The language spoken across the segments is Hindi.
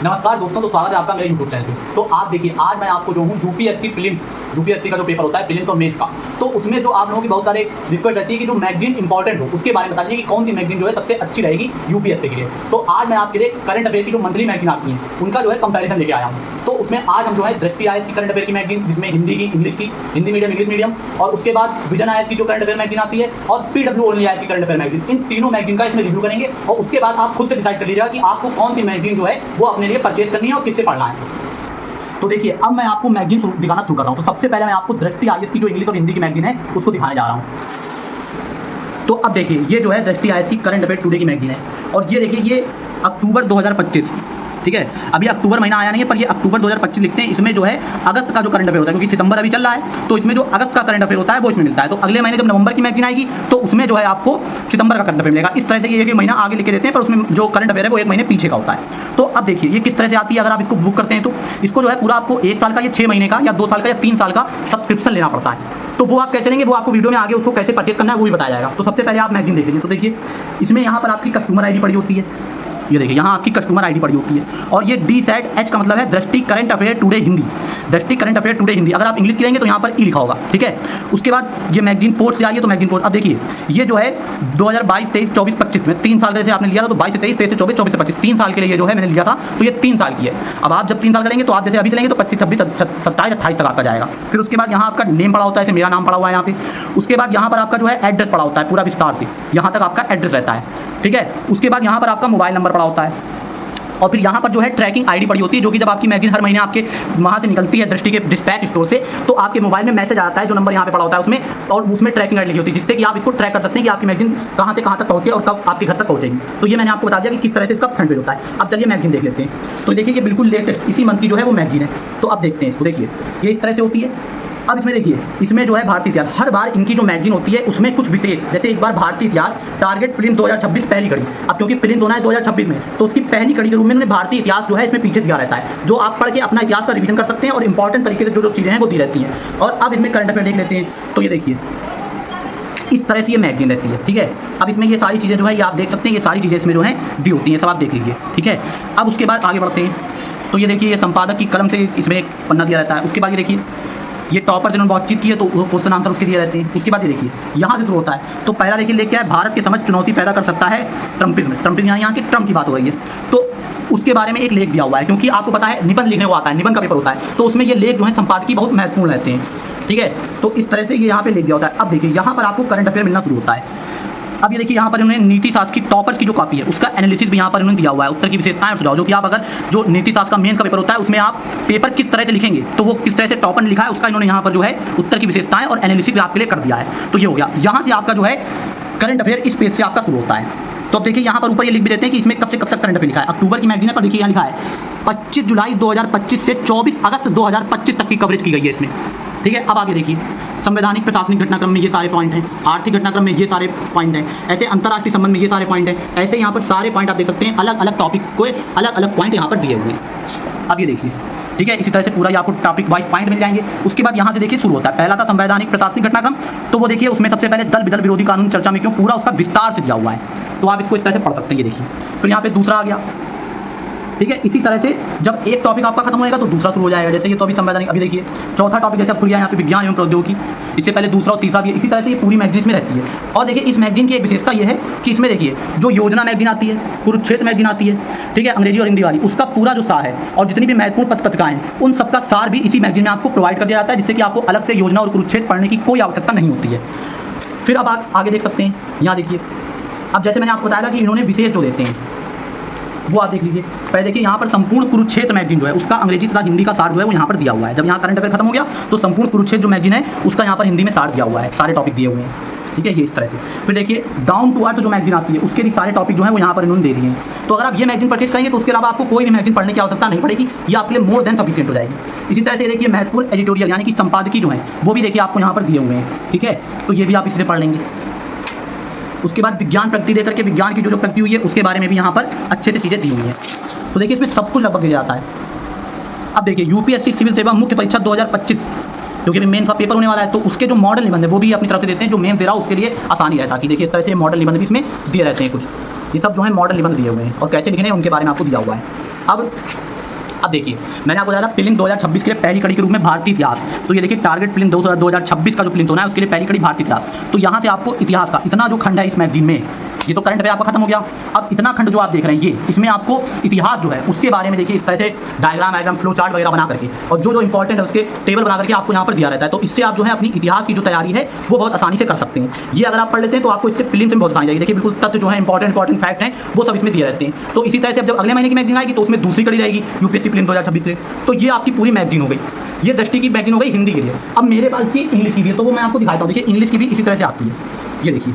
नमस्कार दोस्तों, तो स्वागत है आपका मेरे यूट्यूब चैनल पे। तो आप देखिए, आज मैं आपको जो हूँ यूपीएससी प्रीलिम्स, यूपीएससी का जो पेपर होता है प्रीलिम्स और मेंस का, तो उसमें जो आप लोगों की बहुत सारे रिक्वेस्ट रहती है कि जो मैगजीन इंपॉर्टेंट हो उसके बारे में बता दीजिए कि कौन सी मैगजीन जो है सबसे अच्छी रहेगी यूपीएससी के लिए। तो आज मैं आपके लिए करंट अफेयर की जो मंथली मैगजीन आती है उनका जो है कंपैरिजन लेके आया हूँ। तो उसमें आज हम जो है दृष्टि आईएएस की करंट अफेयर की मैगजीन, जिसमें हिंदी की, इंग्लिश की, हिंदी मीडियम इंग्लिश मीडियम, और उसके बाद विजन आईएएस की जो करंट अफेयर मैगजीन आती है, और पीडब्ल्यू ओनली आईएएस की करंट अफेयर मैगजीन, इन तीनों मैगजीन का इसमें रिव्यू करेंगे। और उसके बाद आप खुद से डिसाइड कर लीजिएगा कि आपको कौन सी मैगजीन जो है वो अपने लिए परचेज करनी है और किससे पढ़ना है। तो देखिए, अब मैं आपको मैगजीन दिखाना शुरू कर रहा हूँ। तो सबसे पहले मैं आपको दृष्टि आईएएस की जो इंग्लिश और हिंदी की मैगजीन है उसको दिखाने जा रहा हूँ। तो अब देखिए, ये जो है दृष्टि आईएएस की करंट अफेयर टुडे की मैगजीन है, और ये देखिए ये अक्टूबर 2025, ठीक है। अभी अक्टूबर महीना आया नहीं है, पर ये अक्टूबर 2025 लिखते हैं। इसमें जो है अगस्त का जो करंट अफेयर होता है, क्योंकि सितंबर अभी चल रहा है, तो इसमें जो अगस्त का करंट अफेयर होता है वो इसमें मिलता है। तो अगले महीने जब नवंबर की मैगजीन आएगी तो उसमें जो है आपको सितंबर का करंट अफेयर मिलेगा। इस तरह से ये एक महीना आगे लिखे देते हैं, पर उसमें जो करंट अफेयर है वो एक महीने पीछे का होता है। तो अब देखिए ये किस तरह से आती है। अगर आप इसको बुक करते हैं तो इसको जो है पूरा आपको 1 साल का या 6 महीने का या 2 साल का या 3 साल का सब्सक्रिप्शन लेना पड़ता है। तो वो आप कैसे लेंगे वो आपको वीडियो में आगे उसको कैसे परचेज करना है वो भी बताया जाएगा। तो सबसे पहले आप मैगजीन देख लीजिए। तो देखिए, इसमें यहाँ पर आपकी कस्टमर आईडी पड़ी होती है। ये देखिए, यहाँ आपकी कस्टमर आईडी पड़ी होती है, और ये DSAT H का मतलब है दृष्टि करंट अफेयर टुडे हिंदी, दृष्टि करंट अफेयर टुडे हिंदी। अगर आप इंग्लिश की लेंगे तो यहाँ पर ई लिखा होगा, ठीक है। उसके बाद ये मैगजीन पोर्ट से आई है, तो मैगजीन पोर्ट। अब देखिए, ये जो है 2022, 23, 24, 25 में 3 साल का जैसे आपने लिया था, तो 22 से 23, 23 से 24, 24 से 25, 3 साल के लिए ये जो है मैंने लिया था, तो ये 3 साल की है। अब आप जब 3 साल का लेंगे तो आप जैसे अभी से लेंगे तो 25, 26, 27, 28 तक आपका जाएगा। फिर उसके बाद यहाँ आपका नेम पड़ा होता है, जैसे मेरा नाम पड़ा हुआ है यहाँ पे। उसके बाद यहाँ पर आपका जो है एड्रेस पड़ा होता है पूरा विस्तार से, यहाँ तक आपका एड्रेस रहता है, ठीक है। उसके बाद यहाँ पर आपका मोबाइल नंबर पड़ा होता है, और फिर यहाँ पर जो है ट्रैकिंग आईडी पड़ी होती है, जो कि जब आपकी मैगजीन हर महीने आपके वहाँ से निकलती है दृष्टि के डिस्पैच स्टोर से, तो आपके मोबाइल में मैसेज आता है जो नंबर यहाँ पे पड़ा होता है उसमें, और उसमें ट्रैकिंग आईडी लिखी होती है, जिससे कि आप इसको ट्रैक कर सकते हैं कि आपकी मैगजीन कहाँ से कहाँ तक पहुँची और कब आपके घर तक पहुँचेगी। तो ये मैंने आपको बता दिया कि किस तरह से इसका फ्रंट पेज होता है। अब चलिए मैगजीन देख लेते हैं। तो देखिए, ये बिल्कुल लेटेस्ट इसी मंथ की जो है वो मैगजीन है। तो अब देखते हैं इसको। देखिए, ये इस तरह से होती है। अब इसमें देखिए, इसमें जो है भारतीय इतिहास, हर बार इनकी जो मैगजीन होती है उसमें कुछ विशेष, जैसे इस बार भारतीय इतिहास टारगेट प्रीलिम्स 2026 पहली कड़ी। अब क्योंकि प्रीलिम्स होना है 2026 में, तो उसकी पहली कड़ी के रूप में उन्होंने भारतीय इतिहास जो है इसमें पीछे दिया रहता है, जो आप पढ़ के अपना इतिहास का रिवीजन कर सकते हैं, और इंपॉर्टेंट तरीके से जो चीज़ें हैं वो दी रहती हैं। और अब इसमें करंट अफेयर देख लेते हैं। तो ये देखिए, इस तरह से ये मैगजीन रहती है, ठीक है। अब इसमें ये सारी चीज़ें जो है ये आप देख सकते हैं, ये सारी चीज़ें इसमें जो है दी होती हैं, सब आप देख लीजिए, ठीक है। अब उसके बाद आगे बढ़ते हैं। तो ये देखिए, ये संपादक की कलम से इसमें एक पन्ना दिया रहता है। उसके बाद ये देखिए, ये टॉपर जिन्होंने बातचीत की है तो वो क्वेश्चन आंसर उसके दिए रहते हैं। उसके बाद ये देखिए, यहाँ से शुरू होता है। तो पहला देखिए, लेके आए, भारत के समझ चुनौती पैदा कर सकता है ट्रम्पिज्म। ट्रम्पिज्म यहाँ की ट्रम्प की बात हो रही है, तो उसके बारे में एक लेख दिया हुआ है, क्योंकि आपको पता है निबंध लिखने को आता है, निबंध का पेपर होता है, तो उसमें ये लेख जो है संपादकीय बहुत महत्वपूर्ण रहते हैं, ठीक है। तो इस तरह से ये यहाँ पे लिख दिया होता है। अब देखिए, यहाँ पर आपको करंट अफेयर मिलना शुरू होता है। अब ये देखिए, यहाँ पर उन्होंने नीति शास्त्र की टॉपर्स की जो कॉपी है उसका एनालिसिस भी यहाँ पर उन्होंने दिया हुआ है, उत्तर की विशेषताएं और सुझाव, जो कि आप अगर जो नीति शास्त्र का मेंस का पेपर होता है उसमें आप पेपर किस तरह से लिखेंगे, तो वो किस तरह से टॉपर ने लिखा है उसका इन्होंने यहाँ पर जो है उत्तर की विशेषताएं और एनालिसिस आपके लिए कर दिया है। तो ये हो गया, यहाँ से आपका जो है करंट अफेयर इस पेज से आपका शुरू होता है। तो अब देखिए, यहाँ पर ऊपर ये लिख भी देते हैं कि इसमें कब से कब तक करंट अफेयर लिखा है। अक्टूबर की मैगजीन है, पर देखिए यहाँ लिखा है 25 जुलाई 2025 से 24 अगस्त 2025 तक की कवरेज की गई है इसमें, ठीक है। अब आगे देखिए, संवैधानिक प्रशासनिक घटनाक्रम में ये सारे पॉइंट हैं, आर्थिक घटनाक्रम में ये सारे पॉइंट हैं, ऐसे अंतर्राष्ट्रीय संबंध में ये सारे पॉइंट हैं, ऐसे यहाँ पर सारे पॉइंट आप देख सकते हैं, अलग अलग टॉपिक को अलग अलग पॉइंट यहाँ पर दिए हुए हैं। अब ये देखिए, ठीक है, इसी तरह से पूरा ये आपको टॉपिक वाइज पॉइंट मिल जाएंगे। उसके बाद यहाँ से देखिए शुरू होता है, पहला था संवैधानिक प्रशासनिक घटनाक्रम। तो वो देखिए, उसमें सबसे पहले दल विदल विरोधी कानून चर्चा में क्यों, पूरा उसका विस्तार से दिया हुआ है, तो आप इसको इस तरह से पढ़ सकते हैं। ये देखिए, फिर यहाँ पे दूसरा आ गया, ठीक है। इसी तरह से जब एक टॉपिक आपका खत्म होएगा तो दूसरा शुरू हो जाएगा, जैसे ये तो अभी संवैधानिक। अभी देखिए, चौथा टॉपिक जैसे खुल गया यहाँ पे विज्ञान एवं प्रौद्योगिकी, इससे पहले दूसरा और तीसरा भी, इसी तरह से ये पूरी मैगजीन में रहती है। और देखिए, इस मैगजीन की एक विशेषता ये है कि इसमें देखिए, जो योजना मैगजीन आती है, कुरुक्षेत्र मैगजीन आती है, ठीक है, अंग्रेजी और हिंदी वाली, उसका पूरा जो सार है और जितनी भी महत्वपूर्ण पत्रिकाएं हैं उन सबका सार भी इसी मैगजीन में आपको प्रोवाइड कर दिया जाता है, जिससे कि आपको अलग से योजना और कुरुक्षेत्र पढ़ने की कोई आवश्यकता नहीं होती है। फिर अब आप आगे देख सकते हैं, यहाँ देखिए, अब जैसे मैंने आपको बताया था कि इन्होंने विशेष जो देते हैं वो आप देख लीजिए। पहले देखिए, यहाँ पर संपूर्ण कुरुक्षेत्र मैगजीन जो है उसका अंग्रेजी तथा हिंदी का सार जो है वो यहाँ पर दिया हुआ है। जब यहाँ करंट अफेयर खत्म हो गया तो संपूर्ण कुरुक्षेत्र जो मैगजीन है उसका यहाँ पर हिंदी में सार दिया हुआ है, सारे टॉपिक दिए हुए हैं, ठीक है, ये इस तरह से। फिर देखिए, डाउन टू अर्थ जो मैगजीन आती है उसके भी सारे टॉपिक जो है वो यहाँ पर इन्होंने दे दिए हैं। तो अगर आप ये मैगजीन परचेज करेंगे तो उसके अलावा आपको कोई भी मैगजीन पढ़ने की आवश्यकता नहीं पड़ेगी, ये आपके लिए मोर देन सफिशिएंट हो जाएगी। इसी तरह से देखिए, महत्वपूर्ण एडिटोरियल यानी कि संपादकीय जो है वो भी देखिए आपको यहाँ पर दिए हुए हैं, ठीक है, तो ये भी आप इससे पढ़ लेंगे। उसके बाद विज्ञान प्रगति देकर के विज्ञान की जो प्रगति हुई है उसके बारे में भी यहाँ पर अच्छे से चीज़ें दी हुई हैं। तो देखिए, इसमें सब कुछ लगभग दिया जाता है। अब देखिए, यूपीएससी सिविल सेवा मुख्य परीक्षा 2025, क्योंकि अभी मेंस का पेपर होने वाला है, तो उसके जो मॉडल निबंध है वो भी अपनी तरफ से देते हैं, जो मेंस दे रहा है उसके लिए आसानी रहता है। कि देखिए, इस तरह से मॉडल निबंध भी इसमें दिए रहते हैं कुछ, ये सब जो है मॉडल निबंध दिए हुए हैं, और कैसे लिखने हैं उनके बारे में आपको दिया हुआ है। अब अब देखिए, मैंने आपको बताया था प्रीलिम 2026 के लिए पहली कड़ी के रूप में भारतीय इतिहास। तो ये देखिए टारगेट प्रीलिम 2026 का जो प्रीलिम होना है उसके लिए पहली कड़ी भारतीय इतिहास। तो यहाँ से आपको इतिहास का इतना जो खंड है इस मैगजीन में, ये तो करंट अफेयर आपका खत्म हो गया। अब इतना खंड जो आप देख रहे हैं ये, इसमें आपको इतिहास जो है उसके बारे में देखिए इस तरह से डायग्राम फ्लो चार्ट वगैरह बना करके, और जो इंपॉर्टेंट है उसके टेबल बना करके आपको यहाँ पर दिया रहता है। तो इससे आप जो है अपनी इतिहास की जो तैयारी है वो बहुत आसानी से कर सकते हैं। ये अगर आप पढ़ लेते हैं तो आपको इससे प्रीलिम से बहुत आसानी जाएगी। देखिए बिल्कुल तथ्य जो है इंपॉर्टेंट फैक्ट हैं वो सब इसमें दिए रहते हैं। तो इसी तरह से जब अगले महीने की मैगजीन आएगी तो उसमें दूसरी कड़ी रहेगी यूपीएससी प्रीलिम 2026 के। तो ये आपकी पूरी मैगजीन हो गई। ये दृष्टि की मैगजीन हो गई हिंदी के लिए। अब मेरे पास की इंग्लिश की भी है, तो वो मैं आपको दिखाता हूँ। देखिए इंग्लिश की भी इसी तरह से आती है। ये देखिए,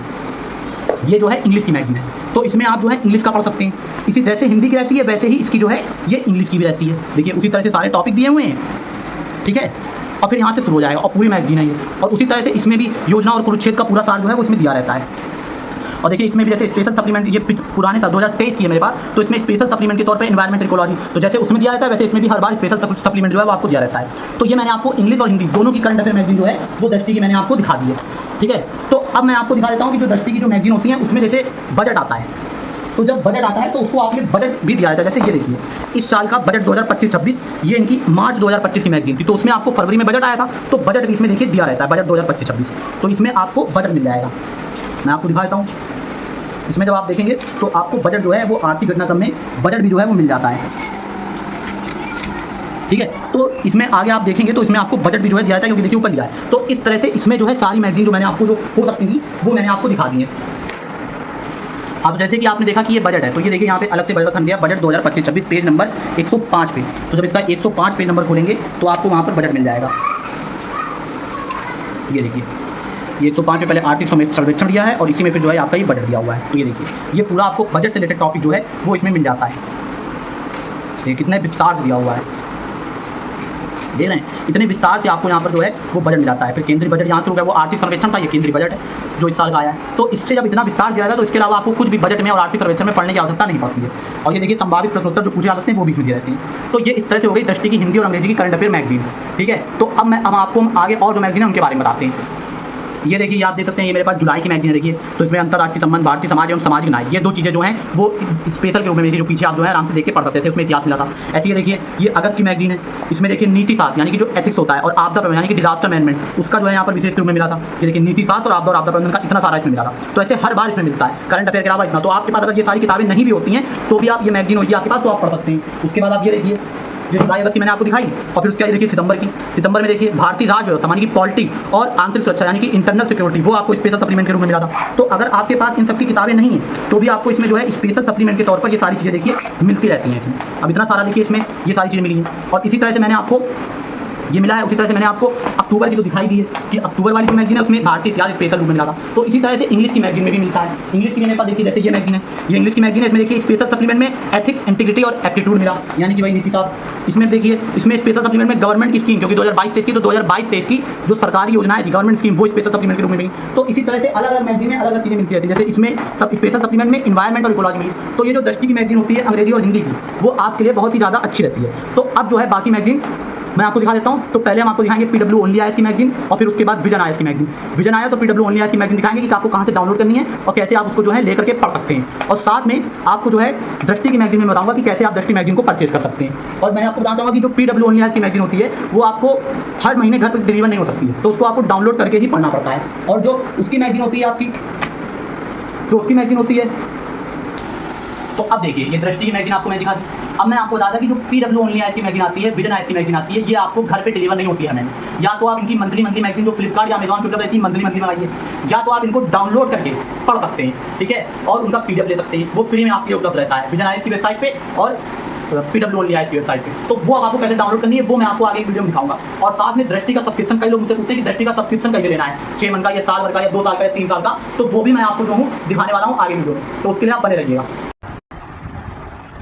ये जो है इंग्लिश की मैगजीन है, तो इसमें आप जो है इंग्लिश का पढ़ सकते हैं। इसी जैसे हिंदी की रहती है वैसे ही इसकी जो है ये इंग्लिश की भी रहती है। देखिए उसी तरह से सारे टॉपिक दिए हुए हैं, ठीक है, और फिर यहाँ से शुरू हो जाएगा और पूरी मैगजीन है ये। और उसी तरह से इसमें भी योजना और कुरुक्षेत्र का पूरा सार जो है वो इसमें दिया रहता है। और देखिए इसमें भी जैसे स्पेशल सप्लीमेंट, ये पुराने साल 2023 की है मेरे पास, तो इसमें स्पेशल सप्लीमेंट के तौर पे एनवायरमेंट इकोलॉजी, तो जैसे उसमें दिया रहता है वैसे इसमें भी हर बार स्पेशल सप्लीमेंट जो है वो आपको दिया रहता है। तो ये मैंने आपको इंग्लिश और हिंदी दोनों की करंट अफेयर मैगजीन जो है वो दृष्टि की मैंने आपको दिखा दी है, ठीक है। तो अब मैं आपको दिखा देता हूँ कि जो दृष्टि की जो मैगजीन होती है उसमें जैसे बजट आता है, तो जब बजट आता है तो उसको आपने बजट भी दिया रहता है। जैसे ये देखिए इस साल का बजट 2025-26, ये इनकी मार्च 2025 की मैगजीन थी, तो उसमें आपको फरवरी में बजट आया था, तो बजट भी इसमें देखिए दिया रहता है, बजट 2025-26, तो इसमें आपको बजट मिल जाएगा। मैं आपको दिखा देता हूँ, इसमें जब आप देखेंगे तो आपको बजट जो है वो आर्थिक घटनाक्रम में बजट भी जो है वो मिल जाता है, ठीक है। तो इसमें आगे आप देखेंगे तो इसमें आपको बजट भी जो है दिया जाता है, क्योंकि देखिए ऊपर दिया है। तो इस तरह से इसमें जो है सारी मैगजीन जो मैंने आपको जो हो सकती थी वो मैंने आपको दिखा दी है। अब जैसे कि आपने देखा कि ये बजट है, तो ये देखिए यहाँ पे अलग से बजट खंड दिया, बजट 2025-26 पेज नंबर 105 पे। तो जब इसका 105 पेज नंबर खोलेंगे तो आपको वहाँ पर बजट मिल जाएगा। ये देखिए ये 105 पे पहले आर्थिक सर्वेक्षण दिया है और इसी में फिर जो है आपका ये बजट दिया हुआ है। तो ये देखिए ये पूरा आपको बजट से रिलेटेड टॉपिक जो है वो इसमें मिल जाता है। ये कितने विस्तार से दिया हुआ है, देख रहे हैं, इतने विस्तार से आपको यहाँ पर जो है वो बजट मिल जाता है। फिर केंद्रीय बजट यहाँ से हो गया, वो आर्थिक सर्वेक्षण था, ये केंद्रीय बजट है जो इस साल का आया है। तो इससे जब इतना विस्तार दिया जाता है तो इसके अलावा आपको कुछ भी बजट में और आर्थिक सर्वेक्षण में पढ़ने की आवश्यकता नहीं पड़ती है। और ये देखिए संभावित प्रश्नोत्तर जो पूछे जा सकते हैं वो भी इसमें दिए रहते हैं। तो ये इस तरह से हो गई दृष्टि की हिंदी और अंग्रेजी की करंट अफेयर मैगजीन, ठीक है। तो अब आपको आगे और जो मैगजीन है उनके बारे में बताते हैं। ये देखिए आप देख सकते हैं, ये मेरे पास जुलाई की मैगजीन है। देखिए तो इसमें अंतर्राष्ट्रीय संबंध, भारतीय समाज एवं सामाजिक न्याय, ये दो चीज़ें जो हैं वो स्पेशल के रूप में देखिए, जो पीछे आप जो है आराम से देख के पढ़ सकते थे, उसमें इतिहास मिला था। ऐसे ये देखिए ये अगस्त की मैगजीन है, इसमें देखिए नीति शास्त्र यानी कि जो एथिक्स होता है और आपदा प्रबंधन यानी कि डिजास्टर मैनेजमेंट, उसका जो है यहाँ पर विशेष रूप में मिला था। ये देखिए नीति शास्त्र और आपदा प्रबंधन का इतना सारा इसमें मिला था। तो ऐसे हर बार इसमें मिलता है करंट अफेयर के अलावा इतना। तो आपके पास अगर ये सारी किताबें नहीं भी होती हैं तो भी आप ये मैगजीन होगी आपके पास तो आप पढ़ सकते हैं। उसके बाद आप ये देखिए जो जुलाई अगस्त की मैंने आपको दिखाई, और फिर उसके बाद देखिए सितंबर में देखिए भारतीय राज्य व्यवस्था यानी कि पॉलिटी और आंतरिक सुरक्षा यानी कि इंटरनल सिक्योरिटी, वो आपको स्पेशल सप्लीमेंट के रूप में मिला था। तो अगर आपके पास इन सब की किताबें नहीं हैं तो भी आपको इसमें जो है स्पेशल सप्लीमेंट के तौर पर ये सारी चीज़ें देखिए मिलती रहती हैं इसमें। अब इतना सारा देखिए इसमें ये सारी चीज़ें मिली हैं। और इसी तरह से मैंने आपको ये मिला है, उसी तरह से मैंने आपको अक्टूबर की तो दिखाई दी है कि अक्टूबर वाली जो मैगजीन है उसमें भारतीय इतिहास स्पेशल रूप में मिला था। तो इसी तरह से इंग्लिश की मैगजीन में भी मिलता है। इंग्लिश की मेरे पास देखिए जैसे ये मैगजीन है, ये इंग्लिश की मैगजीन है, इसमें देखिए स्पेशल सप्लीमेंट में एथिक्स, इंटीग्रिटी और एप्टीट्यूड मिला यानी कि वही नीति शास्त्र। इसमें देखिए इसमें स्पेशल सप्लीमेंट में गवर्नमेंट की स्कीम, क्योंकि 2022-23 की, तो 2022-23 की जो सरकारी योजनाएं थी गवर्नमेंट स्कीम, वो स्पेशल सप्लीमेंट के रूप में मिली। तो इसी तरह से अलग अलग मैगजीन में अलग अलग चीज़ें मिलती रहती है। जैसे इसमें सब स्पेशल सप्लीमेंट में इन्वायरमेंट और इकोलॉजी मिली। तो ये जो दृष्टि की मैगजीन होती है अंग्रेजी और हिंदी की, वो आपके लिए बहुत ही ज़्यादा अच्छी रहती है। तो अब जो है बाकी मैगजीन मैं आपको दिखा देता हूँ। तो पहले हम आपको दिखाएंगे पीडब्ल्यू ओनली आईएएस की मैगजीन, और फिर उसके बाद विजन आईएएस की मैगजीन। विजन आईएएस और पीडब्ल्यू ओनली आईएएस की मैगजीन दिखाएंगे कि आपको कहाँ से डाउनलोड करनी है और कैसे आप उसको जो है लेकर के पढ़ सकते हैं। और साथ में आपको जो है दृष्टि की मैगजीन में बताऊंगा कि कैसे आप दृष्टि मैगजीन को परचेज कर सकते हैं। और मैं आपको बताना चाहूँगा कि जो पीडब्ल्यू ओनली आईएएस की मैगजीन होती है वो आपको हर महीने घर पर डिलीवर नहीं हो सकती है, तो उसको आपको डाउनलोड करके ही पढ़ना पड़ता है। और जो उसकी मैगजीन होती है आपकी, जो उसकी मैगजीन होती है, तो अब देखिए ये दृष्टि की मैगजीन आपको मैं दिखा दी। अब मैं आपको बता दूं कि जो पीडब्ल्यू ओनली आईएएस की मैगजीन आती है, विजन आईएएस की मैगजीन आती है, ये आपको घर पे डिलीवर नहीं होती है हमें। या तो आप इनकी मंथली मैगजीन जो फ्लिपकार्ट या अमेजॉन पे उपलब्ध रहती है मंथली मंगाइए, या तो आप इनको डाउनलोड करके पढ़ सकते हैं, ठीक है, और उनका पीडीएफ ले सकते हैं, वो फ्री में आपके लिए उपलब्ध रहता है विजन आईएएस की वेबसाइट पे और पीडब्ल्यू ओनली आईएएस की वेबसाइट पे। तो वो आपको कैसे डाउनलोड करनी है वो मैं आपको आगे एक वीडियो में दिखाऊंगा। और साथ में दृष्टि का सब्सक्रिप्शन, कई लोग मुझसे पूछते हैं कि दृष्टि का सब्सक्रिप्शन कैसे लेना है, 6 मंथ का या साल भर का या 2 साल का या 3 साल का, तो वो भी मैं आपको जो हूँ दिखाने वाला हूँ आगे वीडियो में, तो उसके लिए आप बने रहिएगा।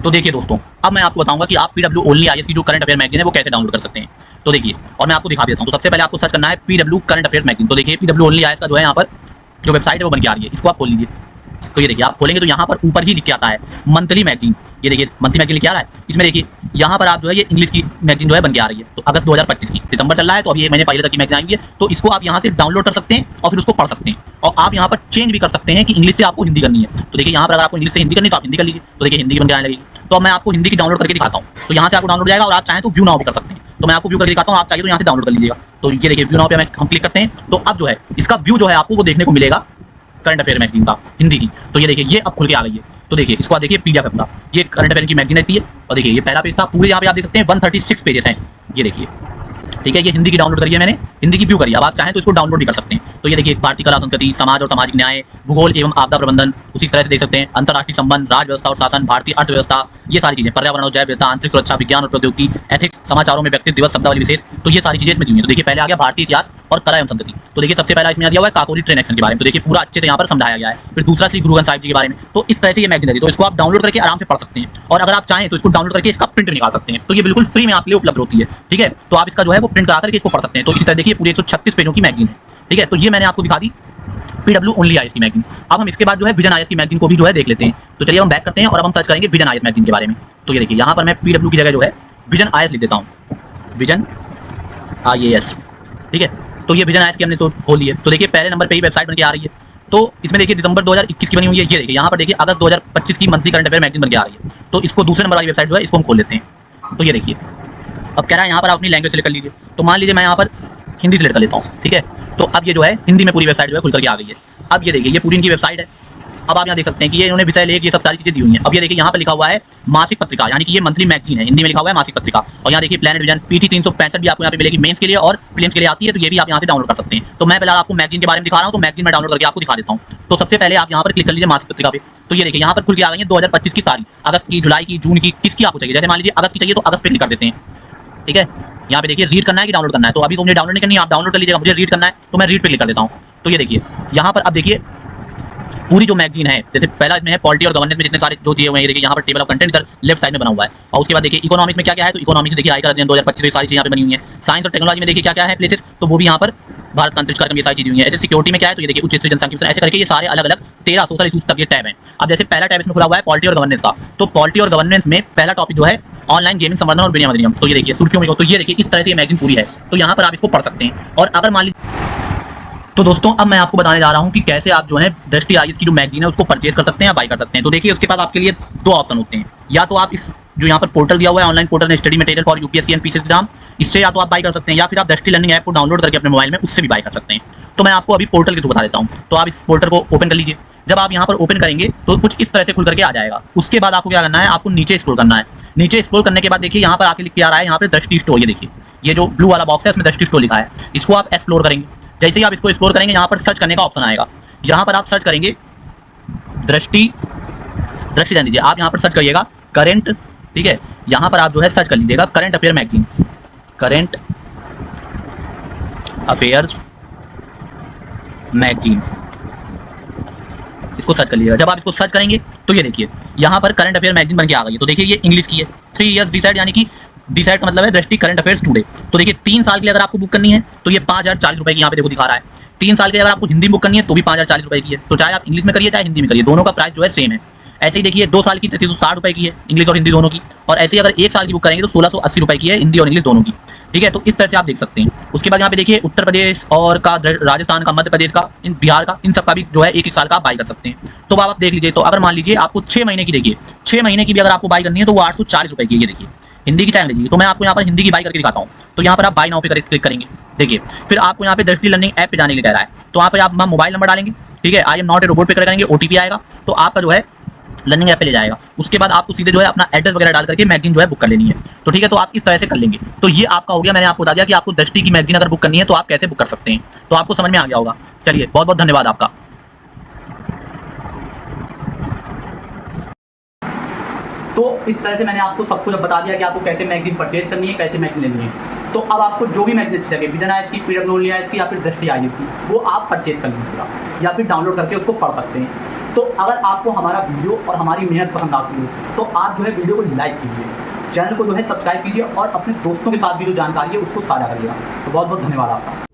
तो देखिए दोस्तों, अब मैं आपको बताऊंगा कि आप पीडब्ल्यू ओनली आईएएस की जो करंट अफेयर मैगजीन है वो कैसे डाउनलोड कर सकते हैं। तो देखिए, और मैं आपको दिखा देता हूं। तो सबसे पहले आपको सर्च करना है पीडब्ल्यू करंट अफेयर्स मैगजीन। तो देखिए पीडब्ल्यू ओनली आईएएस का जो है यहाँ पर जो वेबसाइट है वो बन के आ रही है, इसको आप खोल लीजिए। तो ये देखिए आप खोलेंगे तो यहाँ पर ऊपर ही लिख के आता है मंथली मैगजीन। ये देखिए मंथली मैगजीन लिख के आ रहा है। इसमें देखिए यहाँ पर आप जो है ये इंग्लिश की मैगजीन जो है बन के आ रही है। तो अगस्त 2025 की, सितंबर चल रहा है तो अभी 1 महीने पहले तक की मैगजीन आई है। तो इसको आप यहाँ से डाउनलोड कर सकते हैं और फिर उसको पढ़ सकते हैं। और आप यहाँ पर चेंज भी कर सकते हैं कि इंग्लिश से आपको हिंदी करनी है। तो देखिए यहाँ पर अगर आपको इंग्लिश से हिंदी करनी है तो आप हिंदी कर लीजिए। तो देखिए हिंदी बन के आने लगेगी। तो अब मैं आपको हिंदी की डाउनलोड करके दिखाता हूँ। तो यहाँ से आपको डाउनलोड जाएगा और आप चाहें तो व्यू नाउ भी कर सकते हैं। तो मैं आपको व्यू करके दिखाता हूँ, आप चाहिए तो यहाँ से डाउनलोड कर लीजिएगा। तो ये देखिए व्यू नाउ पे हम क्लिक करते हैं। तो अब जो है इसका व्यू जो है आपको वो देखने को मिलेगा करंट अफेयर मैगजीन का हिंदी की। तो ये देखिए ये अब खुल के आ गई है। तो देखिए इसको देखिए पीडीएफ है पूरा, ये करंट अफेयर की मैगजीन रहती है। और देखिए ये पहला पेज था, पूरे यहाँ पे आप देख सकते हैं 136 पेजेस हैं। ये देखिए ठीक है, ये हिंदी की डाउनलोड करी है मैंने, हिंदी की व्यू करी है। अब आप चाहें तो इसको डाउनलोड भी कर सकते हैं। तो ये देखिए भारतीय कला संस्कृति, समाज और सामाजिक न्याय, भूगोल एवं आपदा प्रबंधन, उसी तरह से देख सकते हैं अंतर्राष्ट्रीय संबंध, राज व्यवस्था और शासन, भारतीय अर्थव्यवस्था, ये सारी चीजें, पर्यावरण और जैव विविधता, आंतरिक सुरक्षा, विज्ञान और प्रौद्योगिकी, एथिक्स, समाचारों में व्यक्तित्व दिवस, शब्दावली विशेष। तो ये सारी चीजें इसमें दी हुई हैं। तो देखिए पहले आ गया भारतीय इतिहास और कला एवं संस्कृति। तो देखिए सबसे पहला इसमें दिया हुआ है काकोरी ट्रेन एक्शन के बारे में। तो देखिए पूरा अच्छे से यहाँ पर समझाया गया है। फिर दूसरा श्री गुरु ग्रंथ साहिब जी के बारे में। तो इस तरह से ये मैगजीन है। तो इसको आप डाउनलोड करके आराम से पढ़ सकते हैं। और अगर आप चाहें तो इसको डाउनलोड करके इसका प्रिंट निकाल सकते हैं। तो ये बिल्कुल फ्री में आपके लिए उपलब्ध होती है। ठीक है, तो आप इसका जो है वो प्रिंट करा करके इसको पढ़ सकते हैं। तो इसी तरह देखिए पूरे 136 पेजों की मैगजीन है। ठीक है, तो ये मैंने आपको दिखा दी पीडब्ल्यू ओनली आईएएस की मैगजीन। अब हम इसके बाद जो है विजन आईएएस की मैगजीन को भी जो है देख लेते हैं। तो चलिए हम बैक करते हैं और अब हम सर्च करेंगे विजन आईएएस मैगजीन के बारे में। तो ये देखिए यहाँ पर मैं पीडब्ल्यू की जगह जो है विजन आईएएस लिख देता हूँ, विजन आईएएस। ठीक है, तो ये विजन आईएएस की हमने तो खोल ली है। तो देखिए पहले नंबर पे ही वेबसाइट बन के आ रही है। तो इसमें देखिए दिसंबर 2021 की बनी हुई है। ये देखिए यहाँ पर देखिए अगस्त 2025 की मंथली करंट अफेयर मैगजीन बन के आ रही है। तो इसको दूसरे नंबर वाली वेबसाइट जो है इसको हम खोल लेते हैं। तो ये देखिए अब कह रहा है यहाँ पर आप अपनी लैंग्वेज सेलेक्ट कर लीजिए। तो मान लीजिए मैं यहाँ पर हिंदी सेलेक्ट कर लेता हूँ। ठीक है, तो अब ये जो है हिंदी में पूरी वेबसाइट जो है खुल करके आ गई है। अब ये देखिए ये पूरी इनकी वेबसाइट है। अब आप यहाँ देख सकते हैं कि ये इन्होंने विषय लेख ये सब सारी चीजें दी हुई हैं। अब ये देखिए यहाँ पर लिखा हुआ है मासिक पत्रिका, यानी कि ये मंथली मैगजीन है, हिंदी में लिखा हुआ है मासिक पत्रिका। और यहाँ देखिए प्लेनेट विजन पीटी 365 भी आपको यहाँ पे मिलेगी मेंस के लिए और प्रीलिम्स के लिए आती है। तो ये भी आप यहाँ से डाउनलोड कर सकते हैं। तो मैं पहले आपको मैगजीन के बारे में दिखा रहा हूँ। तो मैगजीन में डाउनलोड करके आपको दिखा देता हूँ। तो सबसे पहले आप यहाँ पर क्लिक कर लीजिए मासिक पत्रिका पे। तो ये देखिए यहाँ पर खुल के आ गई है 2025 की सारी, अगस्त की, जुलाई की, जून की, किसकी आपको चाहिए। जैसे मान लीजिए अगस्त की चाहिए तो अगस्त पे क्लिक कर देते हैं। ठीक है, यहाँ पे देखिए रीड करना है कि डाउनलोड करना है। तो अभी तो मुझे डाउनलोड नहीं करनी है, आप डाउनलोड कर लीजिएगा। मुझे रीड करना है तो मैं रीड पे क्लिक कर देता हूँ। तो ये देखिए यहाँ पर अब देखिए पूरी जो मैगजीन है, जैसे पहला इसमें है पॉलिटी और गवर्नेंस में जितने सारे जो दिए हुए हैं। देखिए यहाँ पर टेबल ऑफ कंटेंट इधर लेफ्ट साइड में बना हुआ है। और उसके बाद देखिए इकोनॉमिक्स में क्या क्या है। तो इकोनॉमिक्स देखिए आयकर अधिनियम 2025 सारी चीजें यहाँ पे बनी हुई है। साइंस और टेक्नोलॉजी में देखिए क्या क्या है प्लेसेस, तो वो भी यहाँ पर भारत का अंतरिक्ष कार्यक्रम ये सारी चीजें हुई है। ऐसे सिक्योरिटी में क्या है, तो ये देखिए उच्च स्तरीय जनसंख्या, ऐसे करके ये सारे अलग अलग 13 सोशल इश्यूज तक ये टैब है। अब जैसे पहला टैब इसमें खुला हुआ है पॉलिटी और गवर्नेंस का। तो पॉलिटी और गवर्नेंस में पहला टॉपिक जो है ऑनलाइन गेमिंग संवर्धन और विनियम अधिनियम। तो ये देखिए सुर्खियों में, तो ये देखिए इस तरह से ये मैगजीन पूरी है। तो यहाँ पर आप इसको पढ़ सकते हैं। और अगर मान लीजिए तो दोस्तों अब मैं आपको बताने जा रहा हूँ कि कैसे आप जो है दृष्टि आईएएस की जो मैगजीन है उसको परचेज कर सकते हैं या बाय कर सकते हैं। तो देखिए उसके पास आपके लिए दो ऑप्शन होते हैं। या तो आप इस जो यहाँ पर पोर्टल दिया हुआ है online portal study material for UPSC and PCS exam, इससे या तो आप बाय कर सकते हैं, या फिर आप दृष्टि लर्निंग ऐप को डाउनलोड करके अपने मोबाइल में उससे भी बाय कर सकते हैं। तो मैं आपको अभी पोर्टल के थ्रू बता देता हूँ। तो आप इस पोर्टल को ओपन कर लीजिए। जब आप यहाँ पर ओपन करेंगे तो कुछ इस तरह से खुल करके आ जाएगा। उसके बाद आपको क्या करना है, आपको नीचे स्क्रॉल करना है। नीचे स्क्रॉल करने के बाद देखिए यहाँ पर आके लिख के आ रहा है यहाँ पे दृष्टि स्टोर। ये देखिए ये जो ब्लू वाला बॉक्स है उसमें दृष्टि स्टोर लिखा है। इसको आप एक्सप्लोर करेंगे। जैसे ही आप इसको एक्सप्लोर करेंगे यहाँ पर सर्च करने का ऑप्शन आएगा। यहाँ पर आप सर्च करेंगे दृष्टि जान लीजिए, आप यहाँ पर सर्च करिएगा करंट। ठीक है, यहाँ पर आप जो है सर्च कर लीजिएगा current affair magazine, current affairs magazine, इसको सर्च कर लीजिएगा। जब आप इसको सर्च करेंगे तो ये देखिए यहाँ पर करंट अफेयर मैगजीन बन के आ गई है। तो देखिए ये इंग्लिश की है। 3 इयर्स डिसाइड, यानी कि डिसाइड का मतलब है दृष्टि करंट अफेयर्स टुडे। तो देखिए 3 साल के लिए अगर आपको बुक करनी है तो ये 5040 रुपए की यहाँ पे देखो दिखा रहा है। 3 साल के लिए अगर आपको हिंदी बुक करनी है तो भी 5040 रुपए की है। तो चाहे आप इंग्लिश में करिए चाहे हिंदी में करिए, दोनों का प्राइस जो है सेम है। ऐसे ही देखिए 2 साल की 360 रुपए की है इंग्लिश और हिंदी दोनों की। और ऐसे ही अगर 1 साल की बुक करेंगे तो 1680 रुपए की है हिंदी और इंग्लिश दोनों की। ठीक है, तो इस तरह से आप देख सकते हैं। उसके बाद यहाँ पे देखिए उत्तर प्रदेश और का, राजस्थान का, मध्य प्रदेश का, बिहार का, इन सब का भी जो है 1-1 साल का आप बाई कर सकते हैं। तो आप देख लीजिए। तो अगर मान लीजिए आपको 6 महीने की, देखिए 6 महीने की भी अगर आपको बाई करनी है तो वो 840 रुपए की है। ये देखिए हिंदी की टाइम लीजिए। तो मैं आपको यहाँ पर हिंदी की बाई करके दिखाता हूँ। तो यहाँ पर आप बाई नाउ पे क्लिक करेंगे। देखिए फिर आपको यहाँ पे दृष्टि लर्निंग ऐप पे जाने के लिए कह रहा है। तो वहाँ पे आप मोबाइल नंबर डालेंगे। ठीक है, I am not a robot पे क्लिक करेंगे, ओटीपी आएगा तो आपका जो है लर्निंग ऐप पे ले जाएगा। उसके बाद आपको सीधे जो है अपना एड्रेस वगैरह डाल करके मैगजीन जो है बुक कर लेनी है। तो ठीक है, तो आप इस तरह से कर लेंगे। तो ये आपका हो गया। मैंने आपको बता दिया कि आपको दृष्टि की मैगजीन अगर बुक करनी है तो आप कैसे बुक कर सकते हैं। तो आपको समझ में आ गया होगा। चलिए बहुत बहुत धन्यवाद आपका। तो इस तरह से मैंने आपको सब कुछ बता दिया कि आपको कैसे मैगजीन परचेज करनी है, कैसे मैगजीन लेनी है। तो अब आपको जो भी मैगजीन अच्छी लगे, विजन आईएएस की, पीडब्ल्यू ओनली आईएएस की या फिर दृष्टि आईएएस की, वो आप परचेज कर लीजिएगा या फिर डाउनलोड करके उसको पढ़ सकते हैं। तो अगर आपको हमारा वीडियो और हमारी मेहनत पसंद आती है तो आप जो है वीडियो को लाइक कीजिए, चैनल को जो है सब्सक्राइब कीजिए और अपने दोस्तों के साथ भी जो जानकारी है उसको साझा करिएगा। तो बहुत बहुत धन्यवाद आपका।